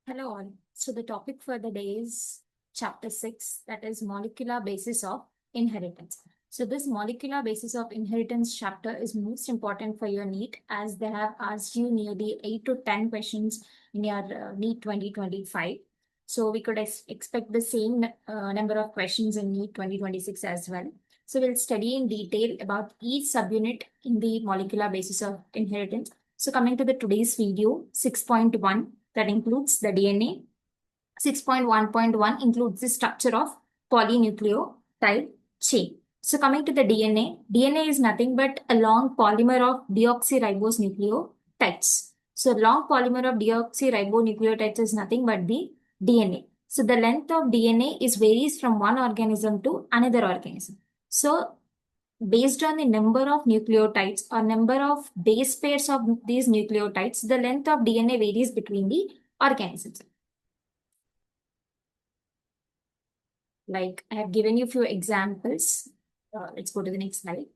Hello all. So the topic for the day is chapter 6, that is molecular basis of inheritance. So this molecular basis of inheritance chapter is most important for your NEET as they have asked you nearly 8 to 10 questions in your NEET 2025. So we could expect the same number of questions in NEET 2026 as well. So we'll study in detail about each subunit in the molecular basis of inheritance. So coming to the today's video, 6.1, that includes the DNA. 6.1.1 includes the structure of polynucleotide chain. So coming to the DNA is nothing but a long polymer of deoxyribose nucleotides. So long polymer of deoxyribonucleotides is nothing but the DNA. So the length of DNA is varies from one organism to another organism. So based on the number of nucleotides or number of base pairs of these nucleotides, the length of DNA varies between the organisms. Like I have given you a few examples. Let's go to the next slide.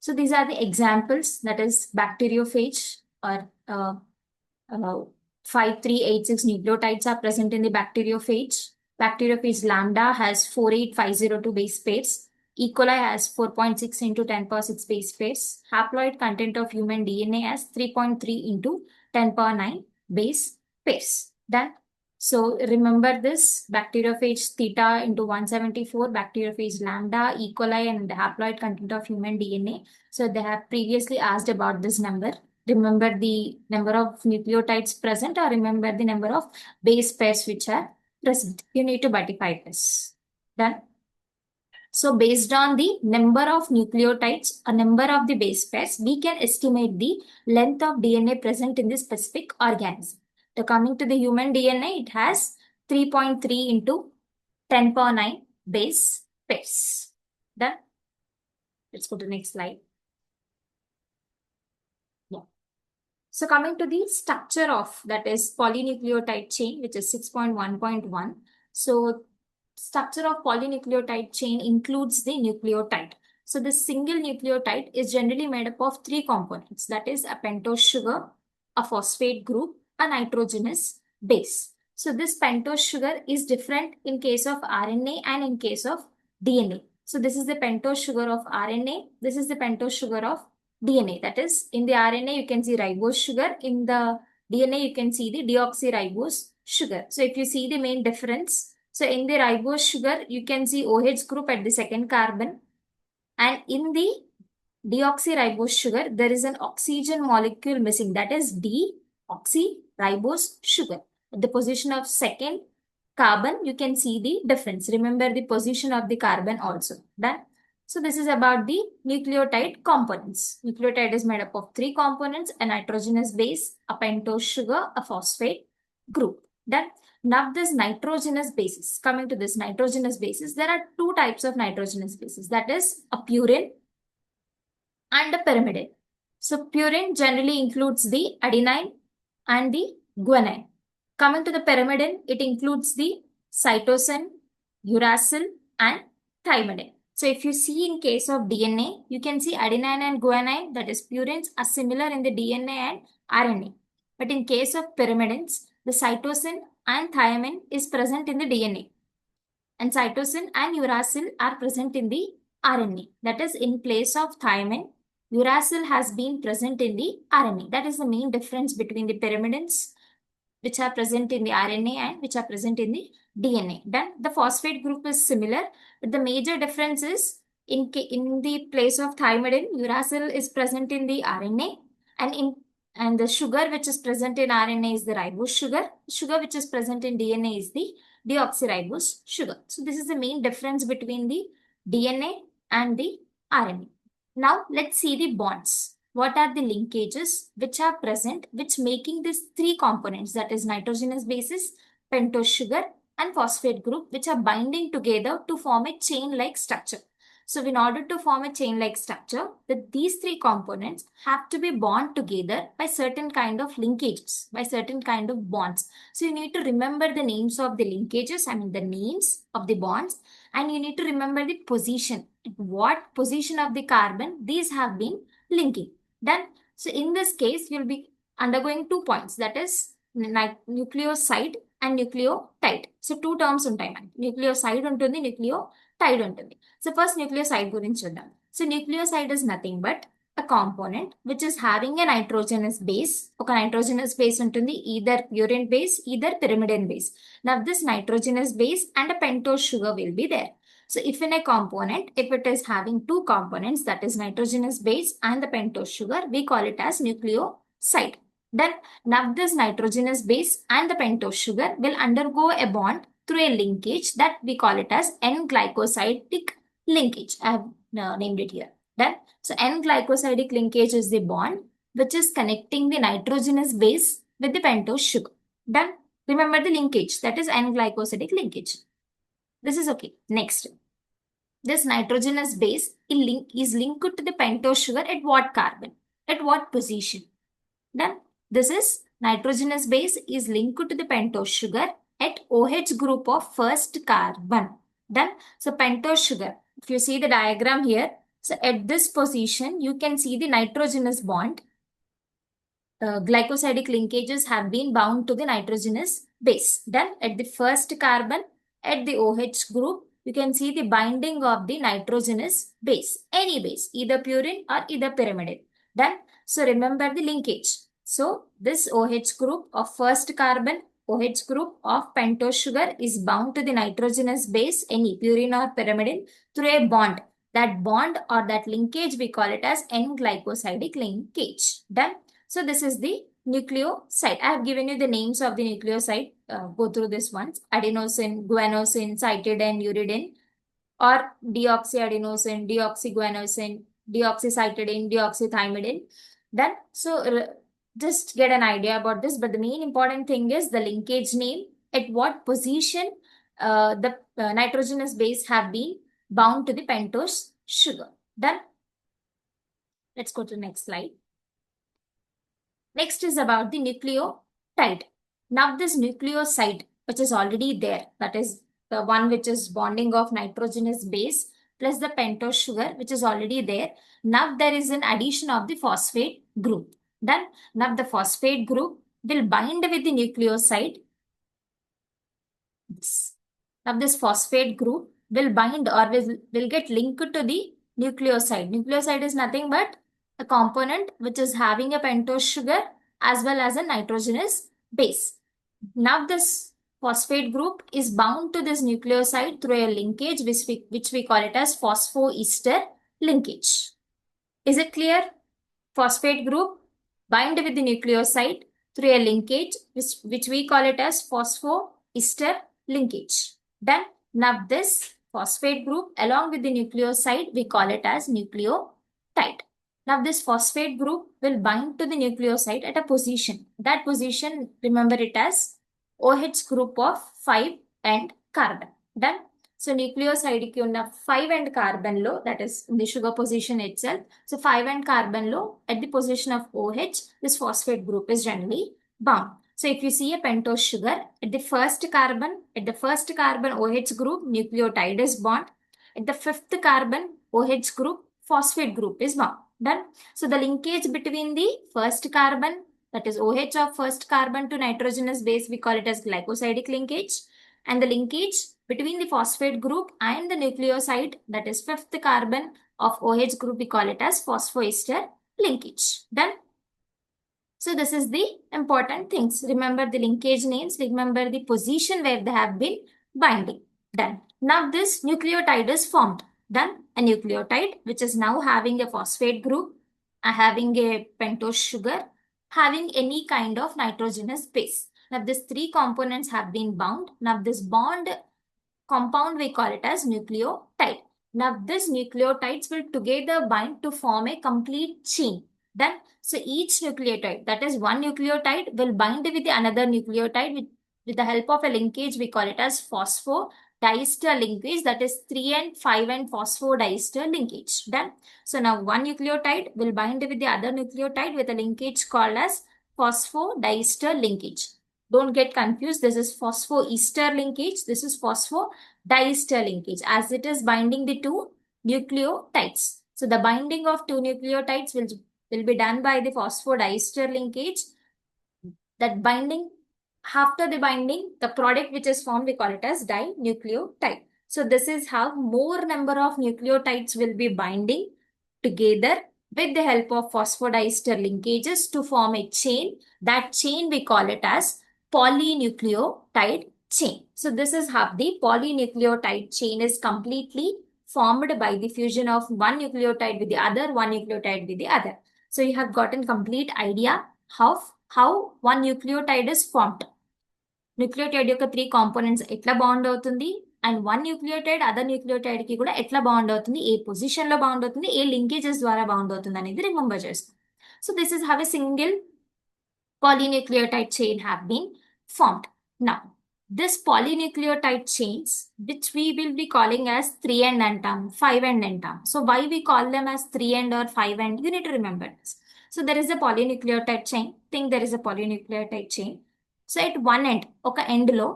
So these are the examples, that is bacteriophage or 5386 nucleotides are present in the bacteriophage. Bacteriophage lambda has 48502 base pairs. E. coli has 4.6 into 10 power 6 base pairs. Haploid content of human DNA has 3.3 into 10 power 9 base pairs. Done. So remember this, bacteriophage theta into 174, bacteriophage lambda, E. coli and the haploid content of human DNA. So they have previously asked about this number. Remember the number of nucleotides present or remember the number of base pairs which are present. You need to buttify this. Done. So based on the number of nucleotides or number of the base pairs, we can estimate the length of DNA present in the specific organism. So coming to the human DNA, it has 3.3 into 10 power 9 base pairs. Done. Let's go to the next slide. Yeah. So coming to the structure of, that is polynucleotide chain, which is 6.1.1. So structure of polynucleotide chain includes the nucleotide. So the single nucleotide is generally made up of three components, that is a pentose sugar, a phosphate group, a nitrogenous base. So this pentose sugar is different in case of RNA and in case of DNA. So this is the pentose sugar of RNA. This is the pentose sugar of DNA. That is, in the RNA, you can see ribose sugar. In the DNA, you can see the deoxyribose sugar. So if you see the main difference, so in the ribose sugar, you can see OH group at the second carbon. And in the deoxyribose sugar, there is an oxygen molecule missing. That is deoxyribose sugar. At the position of second carbon, you can see the difference. Remember the position of the carbon also. Done. So this is about the nucleotide components. Nucleotide is made up of three components, a nitrogenous base, a pentose sugar, a phosphate group. Done. Now this nitrogenous bases, coming to this nitrogenous bases, there are two types of nitrogenous bases, that is a purine and a pyrimidine. So purine generally includes the adenine and the guanine. Coming to the pyrimidine, it includes the cytosine, uracil and thymidine. So if you see in case of DNA, you can see adenine and guanine, that is purines, are similar in the DNA and RNA. But in case of pyrimidines, the cytosine and thymine is present in the DNA. And cytosine and uracil are present in the RNA. That is, in place of thymine, uracil has been present in the RNA. That is the main difference between the pyrimidines which are present in the RNA and which are present in the DNA. Then the phosphate group is similar, but the major difference is in the place of thymidine, uracil is present in the RNA, and the sugar which is present in RNA is the ribose sugar. Sugar which is present in DNA is the deoxyribose sugar. So this is the main difference between the DNA and the RNA. Now let's see the bonds. What are the linkages which are present, which making these three components, that is nitrogenous bases, pentose sugar and phosphate group, which are binding together to form a chain-like structure. So in order to form a chain-like structure, these three components have to be bound together by certain kind of linkages, by certain kind of bonds. So you need to remember the names of the linkages, the names of the bonds, and you need to remember the position, what position of the carbon these have been linking. Done. So in this case, you'll be undergoing 2 points. That is, nucleoside and nucleotide. So two terms ఉంటాయి మనకి. Nucleoside ఉంటుంది, nucleotide ఉంటుంది. So first nucleoside గురించి చూద్దాం. So nucleoside is nothing but a component which is having a nitrogenous base. ఒక nitrogenous base ఉంటుంది, either purine base, either pyrimidine base. Now this nitrogenous base and a pentose sugar will be there. So if in a component, if it is having two components, that is nitrogenous base and the pentose sugar, we call it as nucleoside. Then now this nitrogenous base and the pentose sugar will undergo a bond through a linkage that we call it as N-glycosidic linkage. I have named it here. Then, so N-glycosidic linkage is the bond which is connecting the nitrogenous base with the pentose sugar. Then remember the linkage, that is N-glycosidic linkage. This is okay. Next, this nitrogenous base is linked to the pentose sugar at what carbon? At what position? Then this is nitrogenous base is linked to the pentose sugar at OH group of first carbon. Done. So pentose sugar, if you see the diagram here, so at this position, you can see the nitrogenous bond. Glycosidic linkages have been bound to the nitrogenous base. Then at the first carbon, at the OH group, you can see the binding of the nitrogenous base, any base, either purine or either pyrimidine. Then, so remember the linkage. So this OH group of first carbon, OH group of pentose sugar is bound to the nitrogenous base, any purine or pyrimidine, through a bond. That bond or that linkage, we call it as N-glycosidic linkage. Done. So this is the nucleoside. I have given you the names of the nucleoside. Go through this once. Adenosine, guanosine, cytidine, uridine, or deoxyadenosine, deoxyguanosine, deoxycytidine, deoxythymidine. Then, so just get an idea about this. But the main important thing is the linkage name, at what position the nitrogenous base have been bound to the pentose sugar. Done. Let's go to the next slide. Next is about the nucleotide. Now this nucleoside, which is already there, that is the one which is bonding of nitrogenous base plus the pentose sugar, which is already there. Now there is an addition of the phosphate group. Then now the phosphate group will bind with the nucleoside. Now this phosphate group will bind or will get linked to the nucleoside. Nucleoside is nothing but a component which is having a pentose sugar as well as a nitrogenous base. Now this phosphate group is bound to this nucleoside through a linkage which we call it as phosphoester linkage. Is it clear? Phosphate group bind with the nucleoside through a linkage which we call it as phosphoester linkage. Then now this phosphate group along with the nucleoside, we call it as nucleotide. Now this phosphate group will bind to the nucleoside at a position. That position, remember it as OH group of 5 and carbon. Done. So nucleoside ki unna 5 and carbon low, that is in the sugar position itself. So 5 and carbon low at the position of OH, this phosphate group is generally bound. So if you see a pentose sugar at the first carbon OH group, nucleotide is bound. At the fifth carbon OH group, phosphate group is bound. Done. So the linkage between the first carbon, that is OH of first carbon to nitrogenous base, we call it as glycosidic linkage. And the linkage between the phosphate group and the nucleoside, that is fifth carbon of OH group, we call it as phosphoester linkage. Done. So this is the important things. Remember the linkage names, remember the position where they have been binding. Done. Now this nucleotide is formed. Done. A nucleotide which is now having a phosphate group, having a pentose sugar, having any kind of nitrogenous base. Now these three components have been bound. Now this bond compound, we call it as nucleotide. Now these nucleotides will together bind to form a complete chain. Then, so each nucleotide, that is one nucleotide, will bind with the another nucleotide with the help of a linkage, we call it as phosphodiester linkage, that is 3 and 5 and phosphodiester linkage. Done. So now one nucleotide will bind with the other nucleotide with a linkage called as phosphodiester linkage. Don't get confused. This is phosphoester linkage. This is phosphodiester linkage, as it is binding the two nucleotides. So the binding of two nucleotides will be done by the phosphodiester linkage. That binding After the binding, the product which is formed, we call it as dinucleotide. So this is how more number of nucleotides will be binding together with the help of phosphodiester linkages to form a chain. That chain we call it as polynucleotide chain. So this is how the polynucleotide chain is completely formed by the fusion of one nucleotide with the other, one nucleotide with the other. So you have gotten complete idea how one nucleotide is formed. Nucleotide యొక్క 3 components ఎట్లా bond అవుతుంది and one nucleotide other nucleotide కి కూడా ఎట్లా bond అవుతుంది, ఏ position లో bond అవుతుంది, ఏ linkages ద్వారా బాండ్ అవుతుంది అనేది రిమెంబర్ చేస్తాం. So this is how a single polynucleotide chain have been formed. Now, this polynucleotide chains, which we will be calling as 3-end antam, 5-end antam. So why we call them as 3-end or 5-end? You need to remember this. So there is a polynucleotide chain. Think there is a polynucleotide chain. So at one end, ఒక ఎండ్లో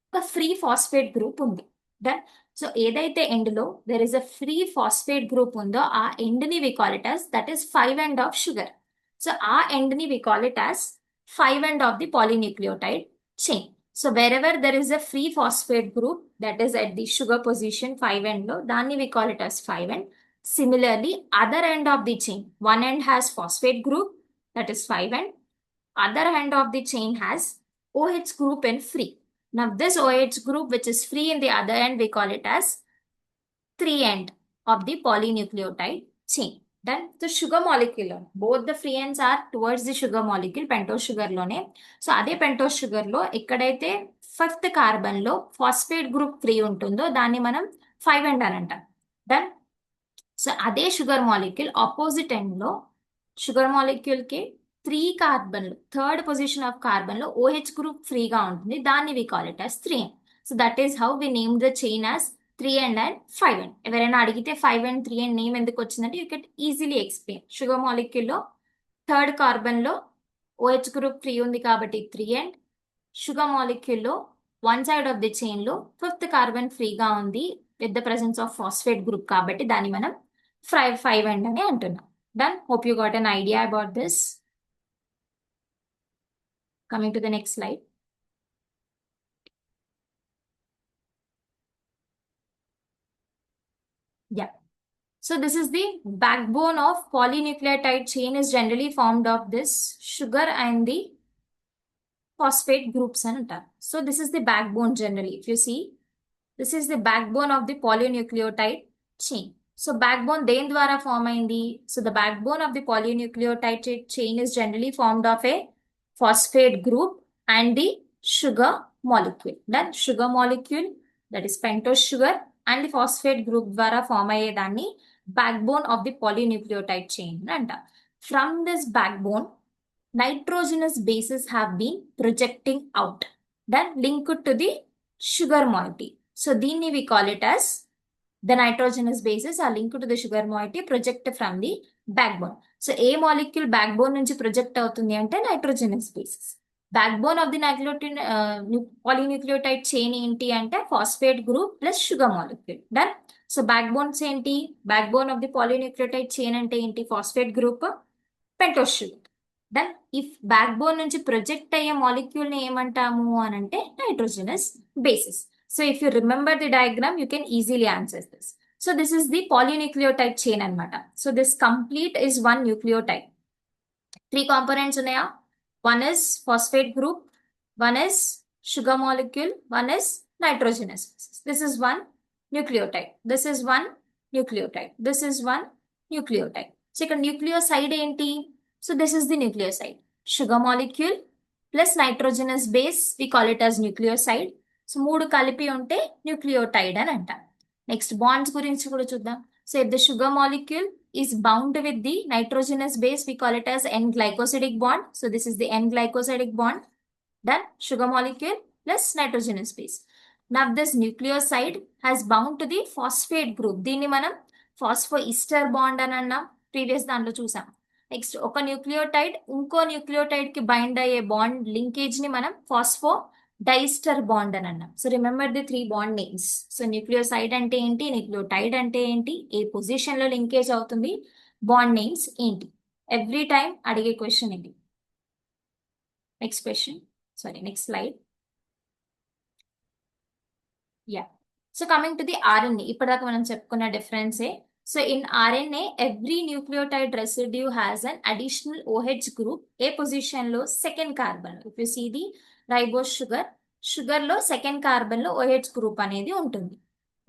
ఒక free phosphate group ఉంది. Done. So ఏదైతే ఎండ్లో there is a free phosphate group ఉందో ఆ ఎండ్ని we call it as that is 5-end of sugar. So ఆ ఎండ్ని we call it as 5-end of the polynucleotide chain. So wherever there is a free phosphate group that is at the sugar position 5-end లో, దాన్ని we call it as 5-end. Similarly, other end of the chain, one end has phosphate group that is 5-end. Other end of the chain has OH group in free. Now this OH group which is free in the other end, we call it as 3-end of the polynucleotide chain. Then the sugar molecule, both the free ends are towards the sugar molecule, pentose sugar lone. So అదే pentose sugar లో ఎక్కడైతే 5th carbon లో phosphate group 3 ఉంటుందో దాన్ని మనం 5-end అని అంటాం. Done. So అదే షుగర్ మాలిక్యూల్ ఆపోజిట్ ఎండ్ లో షుగర్ మాలిక్యూల్ కి 3 కార్బన్లు, థర్డ్ పొజిషన్ ఆఫ్ కార్బన్ లో OH గ్రూప్ ఫ్రీగా ఉంటుంది, దాన్ని we call it as 3-end. So that is how we name the chain as 3-end and 5-end. ఎవరైనా అడిగితే 5-end 3-end నేమ్ ఎందుకు వచ్చిందంటే you can easily explain. Sugar molecule లో third carbon లో OH గ్రూప్ ఫ్రీ ఉంది కాబట్టి 3-end. Sugar molecule లో one side of the chain లో 5th కార్బన్ ఫ్రీగా ఉంది with the presence of phosphate group కాబట్టి దాన్ని మనం 5-end అని అంటున్నాం. Done. Hope you got an idea about this. Coming to the next slide. Yeah. So this is the backbone of polynucleotide chain is generally formed of this sugar and the phosphate groups and antar. So this is the backbone generally. If you see, this is the backbone of the polynucleotide chain. So backbone దేని ద్వారా form అయింది? So the backbone of the polynucleotide chain is generally formed of a phosphate group and the sugar molecule. Then sugar molecule, that is pentose sugar, and the phosphate group ద్వారా form అయ్యేదాన్ని backbone of the polynucleotide chain అంట. From this backbone, nitrogenous bases have been projecting out, then linked to the sugar moiety. So దీన్ని we call it as the nitrogenous bases are linked to the sugar moiety project from the backbone. So ఏ molecule backbone నుంచి project అవుతుంది అంటే nitrogenous bases. Backbone of the polynucleotide chain ఏంటి అంటే phosphate group plus sugar molecule. Done. So backbones ఏంటి? Backbone of the polynucleotide chain అంటే ఏంటి? Phosphate group, pentose sugar. Done. If backbone నుంచి ప్రొజెక్ట్ అయ్యే మాలిక్యూల్ ని ఏమంటాము అని అంటే nitrogenous bases. So if you remember the diagram, you can easily answer this. So this is the polynucleotide chain anamata. So this complete is one nucleotide. 3 components unnaya. One is phosphate group, one is sugar molecule, one is nitrogenous basis. This is one nucleotide. This is one nucleotide. This is one nucleotide. Second nucleoside enti? So this is the nucleoside. Sugar molecule plus nitrogenous base, we call it as nucleoside. So 3 కలిపి ఉంటే nucleotide అని అంటాం. Next bonds గురించి కూడా చూద్దాం. So if the sugar molecule is bound with the nitrogenous base, we call it as N glycosidic bond. So this is the N glycosidic bond. Done. Sugar molecule plus nitrogenous base. Now this nucleoside has bound to the phosphate group. దీన్ని మనం phospho Easter bond అని అన్నాం, previous దాంట్లో చూసాం. Next ఒక nucleotide ఇంకో nucleotide కి bind అయ్యే బాండ్ లింకేజ్ ని మనం ఫాస్ఫో డైస్టర్ బాండ్ అని అన్నాం. So remember the 3 bond names. So nucleoside అంటే ఏంటి, న్యూక్లియోటైడ్ అంటే ఏంటి, ఏ పొజిషన్ లో లింకేజ్ అవుతుంది, బాండ్ నేమ్స్ ఏంటి, ఎవ్రీ టైం అడిగే క్వశ్చన్ ఇది. Next question. Sorry, next slide. Yeah. So coming to the RNA, ఇప్పటిదాకా మనం చెప్పుకున్న డిఫరెన్సే. So in RNA, every nucleotide residue has an additional OH group, a position లో second carbon. If you see the ribose sugar లో second carbon లో OH group అనేది ఉంటుంది.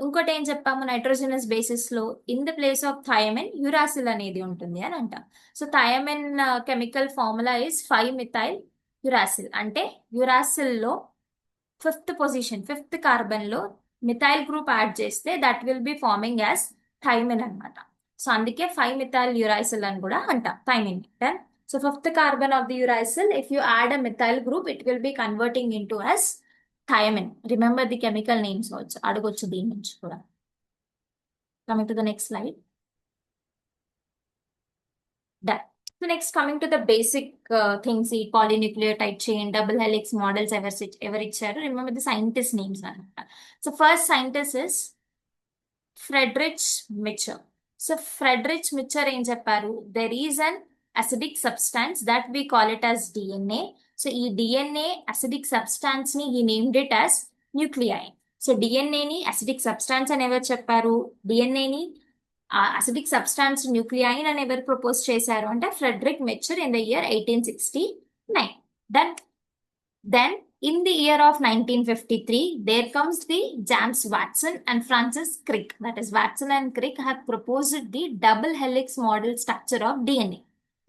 ఇంకోటి ఏం చెప్పాము, నైట్రోజనస్ బేసిస్ లో in the place of thymine uracil అనేది ఉంటుంది అని అంటాం. So thymine chemical formula is 5-methyl uracil. అంటే యురాసిల్ లో ఫిఫ్త్ కార్బన్ లో మిథైల్ గ్రూప్ యాడ్ చేస్తే that will be forming as thymine అనమాట. సో అందుకే 5-methyl యురైసిల్ అని కూడా అంటాం thymine. So fifth carbon of the uracil, if you add a methyl group it will be converting into as thymine. Remember the chemical names అడగొచ్చు దీని నుంచి కూడా. Coming to the next slide. Done. So next, coming to the basic things, ఈ polynucleotide chain, double helix models ever ఇచ్చారు. Remember the scientist names అన్నమాట. So first scientist is Friedrich Micher. So Friedrich Micher ఏం చెప్పారు, there is an acidic substance that we call it as DNA. So ఈ DNA acidic substance ని he named it as nuclei. So DNA ని acidic substance అని ఎవరు చెప్పారు, DNA ని acidic substance న్యూక్లియైన్ అని ఎవరు ప్రపోజ్ చేశారు అంటే Friedrich Miescher in the year 1869. Then in the year of 1953 there comes the James Watson and Francis Crick. That is, Watson and Crick have proposed the double helix model structure of DNA.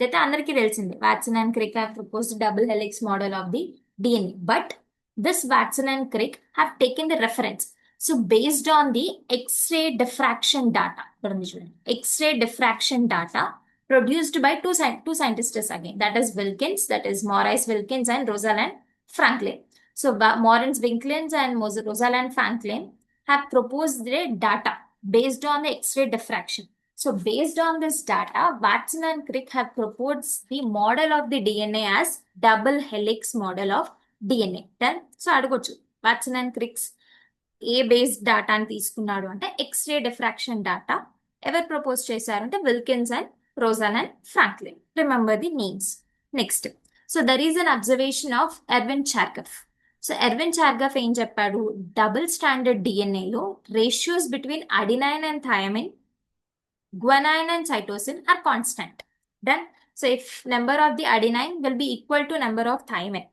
అయితే అందరికీ తెలిసింది, Watson and Crick have proposed double helix model of the DNA. But this Watson and Crick have taken the reference. So based on the X-ray diffraction data, X-ray diffraction data produced by two scientists again, that is Wilkins, that is Maurice Wilkins and Rosalind Franklin. So Maurice Wilkins and Rosalind Franklin have proposed their data based on the X-ray diffraction. So based on this data, Watson and Crick have proposed the model of the DNA as double helix model of DNA. Then, so అడగొచ్చు, Watson and Crick's ఏ based డాటాని తీసుకున్నాడు అంటే x ray diffraction data. ఎవరు propose చేశారంటే Wilkins and Rosalind Franklin. Remember the names. Next, so there is an observation of Erwin Chargaff. So Erwin Chargaff ఏం చెప్పాడు, double stranded డిఎన్ఏలో ratios between adenine and thymine, guanine and cytosine are constant. Then, so if number of the adenine will be equal to number of thymine,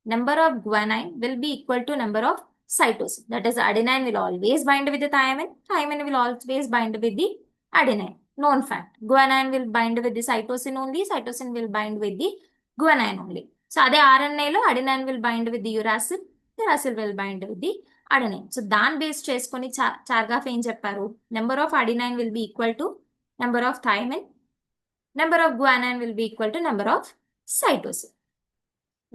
number of guanine will be equal to number of cytosine. That is, adenine will always bind with the thymine, thymine will always bind with the adenine. Known fact. Guanine will bind with the cytosine only, cytosine will bind with the guanine only. So అదే RNA లో adenine will bind with the uracil, uracil will bind with the adenine. So దాని బేస్ చేసుకొని Chargaff ఏం చెప్పారు, number of adenine will be equal to number of thymine, number of guanine will be equal to number of cytosine.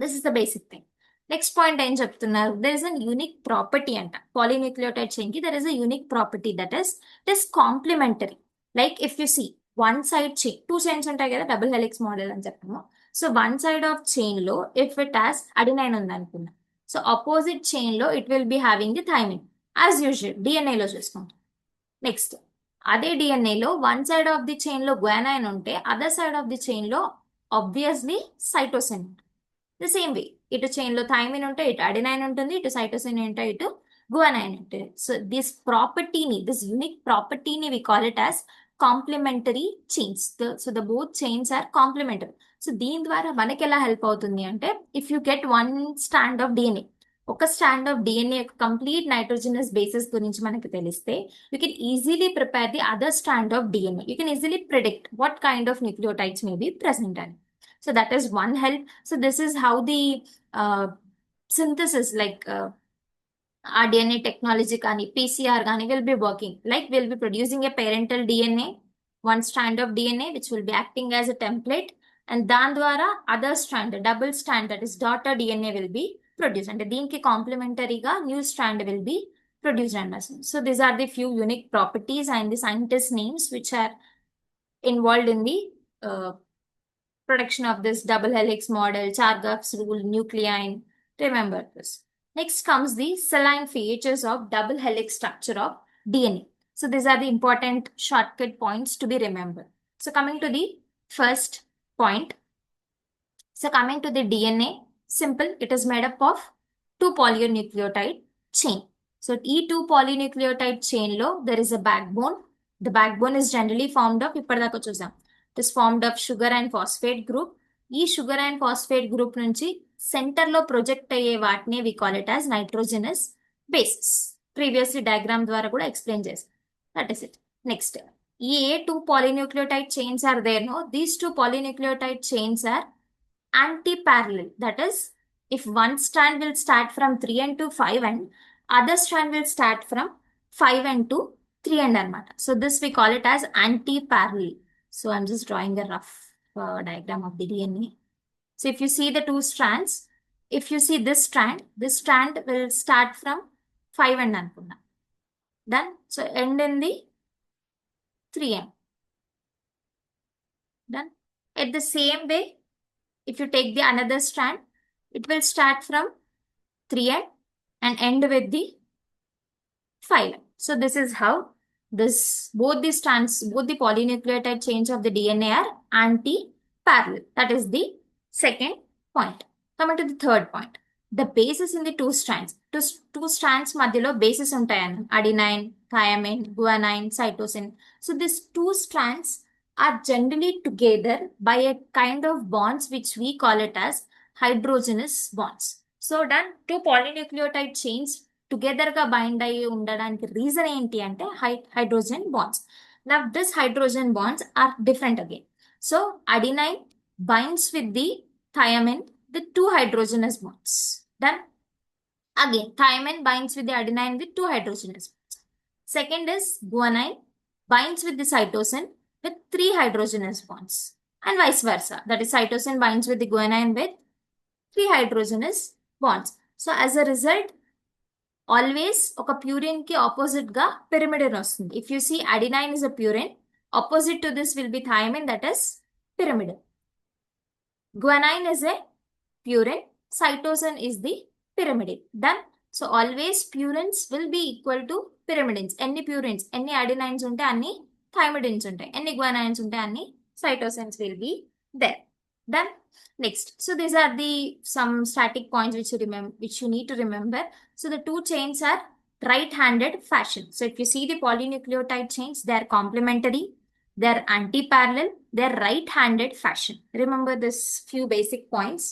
This is the basic thing. Next point ఏం చెప్తున్నారు, there is an unique property అంట polynucleotide chain కి. There is a unique property that is it is complementary. Like if you see one side chain, two chains ఉంటాయి కదా, double helix model అని చెప్పాము. So one side of chain లో if it has adenine ఉంది అనుకున్నా, so opposite chain లో it will be having the thymine as usual డిఎన్ఏలో చూసుకుంటాం. నెక్స్ట్, అదే డిఎన్ఏలో one side of the chain లో గ్వానైన్ ఉంటే other side of the chain లో ఆబ్వియస్లీ సైటోసిన్ ఉంటుంది. ద సేమ్ వే ఇటు చైన్ లో థైమిన్ ఉంటే ఇటు అడినైన్ ఉంటుంది, ఇటు సైటోసిన్ ఉంటే ఇటు గువానైన్ ఉంటుంది. సో దిస్ ప్రాపర్టీని, దిస్ యూనిక్ ప్రాపర్టీని we call it as complementary chains. So the both chains are complementary. So దీని ద్వారా మనకి ఎలా హెల్ప్ అవుతుంది అంటే, if you get one strand of DNA, ఒక స్ట్రాండ్ ఆఫ్ డిఎన్ఏ యొక్క కంప్లీట్ నైట్రోజనస్ బేసిస్ గురించి మనకి తెలిస్తే you can easily prepare the other strand of DNA. You can easily predict what kind of nucleotides may be present అని. So that is one help. So this is how the synthesis, like our DNA technology kani, PCR kani will be working. Like we'll be producing a parental DNA, one strand of DNA which will be acting as a template, and dan dwara other strand, double strand, that is daughter DNA will be produced, and deenki complementary ga new strand will be produced. So these are the few unique properties and the scientist names which are involved in the production of this double helix model, Chargaff's rule, nucleine. Remember this. Next comes the saline features of double helix structure of DNA. So these are the important shortcut points to be remembered. So coming to the first point. So coming to the DNA. simple. It is made up of 2 polynucleotide chain. So ఈ 2 polynucleotide chain లో there is a backbone. The backbone is generally formed of, ఇప్పటిదాకా చూసాం, it is formed of sugar and phosphate group. ఈ sugar and phosphate group నుంచి centre లో project అయ్యే వాటిని we call it as nitrogenous bases. Previously diagram ద్వారా కూడా explain చేశాం. That is it. నెక్స్ట్, ఈ ఏ 2 polynucleotide chains are there, no? These 2 polynucleotide chains are anti-parallel. That is, if one strand will start from 3' to 5' other strand will start from 5' to 3' anamata. So this we call it as anti-parallel. So I'm just drawing a rough diagram of the DNA. So if you see the 2 strands, if you see this strand will start from 5' anukunna. Done. So end in the 3' done. At the same way, if you take the another strand, it will start from 3' and end with the 5'. So this is how both the strands, both the polynucleotide chains of the DNA are anti-parallel. That is the second point. Coming to the third point, the bases in the 2 strands. Two strands madhyalo bases untayanna, adenine, thymine, guanine, cytosine. So these 2 strands are generally together by a kind of bonds which we call it as hydrogenous bonds. So done, 2 polynucleotide chains together ga bind ayi undadaniki reason enti ante hydrogen bonds. Now this hydrogen bonds are different again. So adenine binds with the thymine with 2 hydrogenous bonds. Then again thymine binds with the adenine with 2 hydrogenous bonds. Second is guanine binds with the cytosine with 3 hydrogenous bonds, and vice versa. That is, cytosine binds with the guanine with 3 hydrogenous bonds. So as a result, always oka purine ki opposite ga pyrimidine vastundi. If you see adenine is a purine, opposite to this will be thymine, that is pyrimidine. Guanine is a purine, cytosine is the pyrimidine. Done. So always purines will be equal to pyrimidines. Any purines, any adenines unte anni thymidines untai, any guanines untai anni cytosines will be there. Done. Next, so these are the some static points which you need to remember. So the 2 chains are right-handed fashion. So if you see the polynucleotide chains, they are complementary, they are anti-parallel, they are right-handed fashion. Remember this few basic points.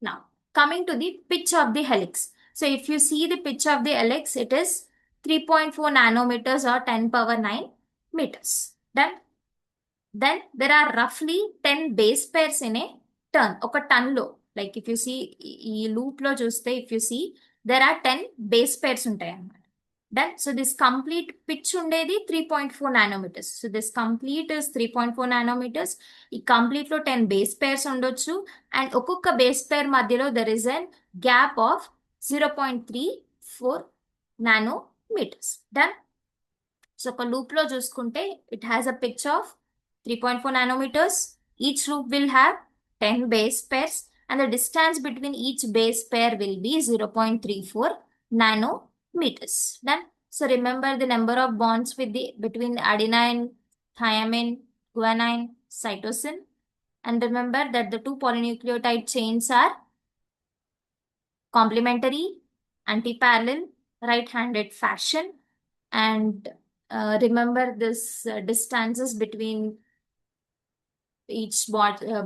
Now coming to the pitch of the helix. So if you see the pitch of the helix, it is 3.4 nanometers or 10 power 9 meters. Done. Then there are roughly 10 base pairs in a turn. Oka ton lo, like if you see ee loop lo chuste, if you see there are 10 base pairs untayi annamata. Done. So this complete pitch undedi 3.4 nanometers. So this complete is 3.4 nanometers. Ee complete lo 10 base pairs undochu, and okokka base pair madhyalo there is a gap of 0.34 nanometers. Done. So oka loop lo chuskunte it has a pitch of 3.4 nanometers. Each loop will have 10 base pairs, and the distance between each base pair will be 0.34 nanometers. Done. So remember the number of bonds between adenine, thymine, guanine, cytosine, and remember that the 2 polynucleotide chains are complementary, anti-parallel, right-handed fashion, and remember this distances between each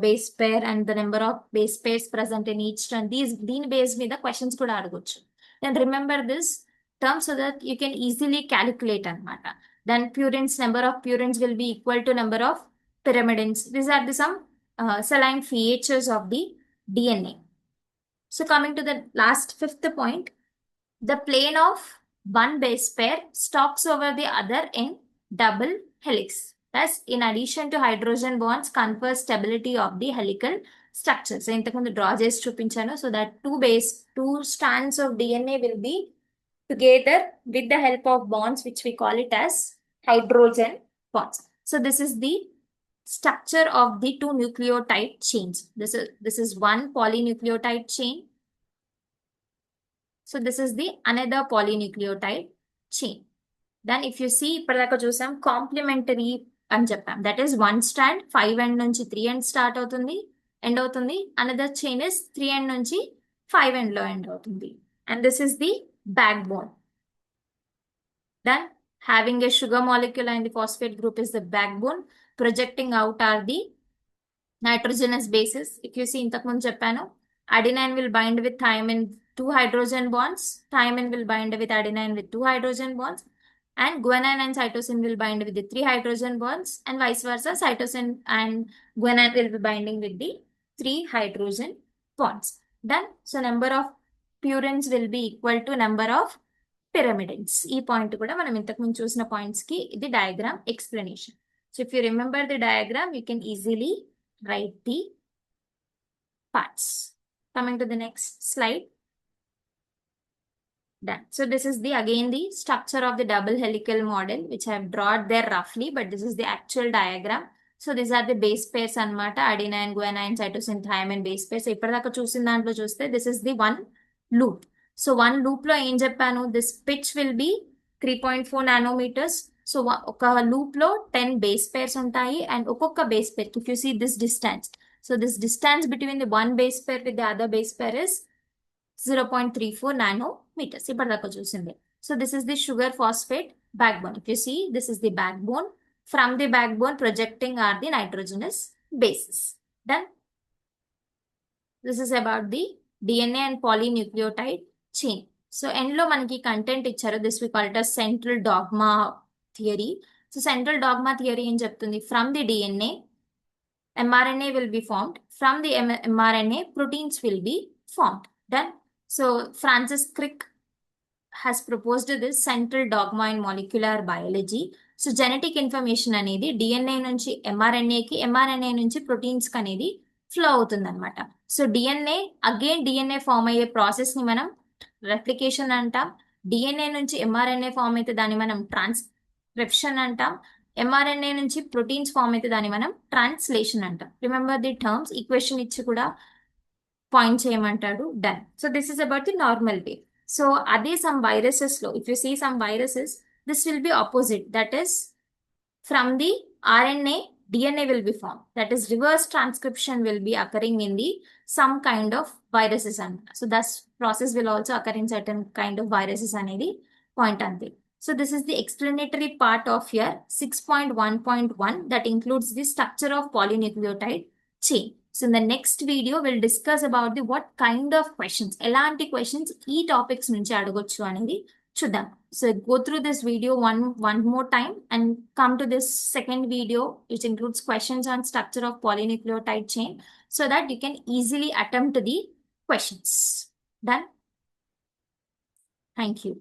base pair and the number of base pairs present in each strand. These base మీద questions కూడా అడగొచ్చు. Then remember this term so that you can easily calculate అన్నమాట. Then purines, number of purines will be equal to number of pyrimidines. These are some saline features of the DNA. So coming to the last 5th point, the plane of one base pair stalks over the other in double helix. Thus, in addition to hydrogen bonds, confers stability of the helical structure. So, ఇంతకుముందు draw చేసి చూపించాను. So that 2 strands of DNA will be together with the help of bonds, which we call it as hydrogen bonds. So this is the structure of the 2 nucleotide chains. This is one polynucleotide chain. So this is the another polynucleotide chain. Then if you see, ఇప్పటిదాకా చూసాం complementary అని చెప్పాం. That is 1 strand 5 end నుంచి 3 end start అవుతుంది, end అవుతుంది. Another chain is 3 end నుంచి 5 end లో end అవుతుంది. And this is the backbone. Then having a sugar molecule and the phosphate group is the backbone. Projecting out are the nitrogenous bases. If you see ఇంతకుముందు చెప్పాను, adenine will bind with thymine 2 hydrogen bonds. Thymine will bind with adenine with 2 hydrogen bonds. And guanine and cytosine will bind with the 3 hydrogen bonds. And vice versa, cytosine and guanine will be binding with the 3 hydrogen bonds. Done. So number of purines will be equal to number of pyrimidines. ఈ point కూడా మనం ఇంతకుముందు చూసిన points కి ఇది diagram explanation. So if you remember the diagram, you can easily write the parts. Coming to the next slide. Done. So this is again the structure of the double helical model, which I have drawn there roughly, but this is the actual diagram. So these are the base pairs anamata, adenine, guanine, cytosine, thymine base pairs. ఇప్పటిదాకా చూసిన దాంట్లో చూస్తే this is the one loop. So one loop లో ఏం చెప్పాను, this pitch will be 3.4 nanometers. So ఒక loop లో 10 base pairs ఉంటాయి, and ఒక్కొక్క base pair, if you see this distance, so this distance between the one base pair with the other base pair is 0.34 nanometers. ఇప్పటిదాకా చూసింది. So this is the sugar phosphate backbone. If you see, this is the backbone. From the backbone projecting are the nitrogenous bases. Done. This is about the DNA and polynucleotide chain. So end లో మనకి content ఇచ్చారు. This we call it as central dogma theory. So central dogma theory ఏం చెప్తుంది, from the DNA mRNA will be formed. From the mRNA proteins will be formed. Done. So Francis Crick has proposed this central dogma in molecular biology. So genetic information అనేది DNA నుంచి mRNA కి, mRNA నుంచి proteins కి అనేది flow అవుతుంది అనమాట. So DNA again DNA form అయ్యే process ని మనం రెప్లికేషన్ అంటాం. DNA నుంచి mRNA ఫామ్ అయితే దాన్ని మనం ట్రాన్స్క్రిప్షన్ అంటాం. mRNA నుంచి ప్రోటీన్స్ ఫామ్ అయితే దాన్ని మనం ట్రాన్స్లేషన్ అంటాం. రిమెంబర్ ది టర్మ్స్, ఈక్వేషన్ ఇచ్చి కూడా పాయింట్ చేయమంటాడు. Done. So this is about the normal way. So అదే సమ్ వైరసెస్ లో, if you see some viruses, this will be opposite. That is from the RNA DNA will be formed. That is reverse transcription will be occurring in the some kind of viruses. And so thus process will also occur in certain kind of viruses అనేది point ante. So this is the explanatory part of your 6.1.1 that includes the structure of polynucleotide chain. So in the next video, we'll discuss about the what kind of questions, elanti questions ee topics nunchi adugochu anedi chuddam. So go through this video one more time and come to this second video, which includes questions on structure of polynucleotide chain, so that you can easily attempt the questions. Done? Thank you.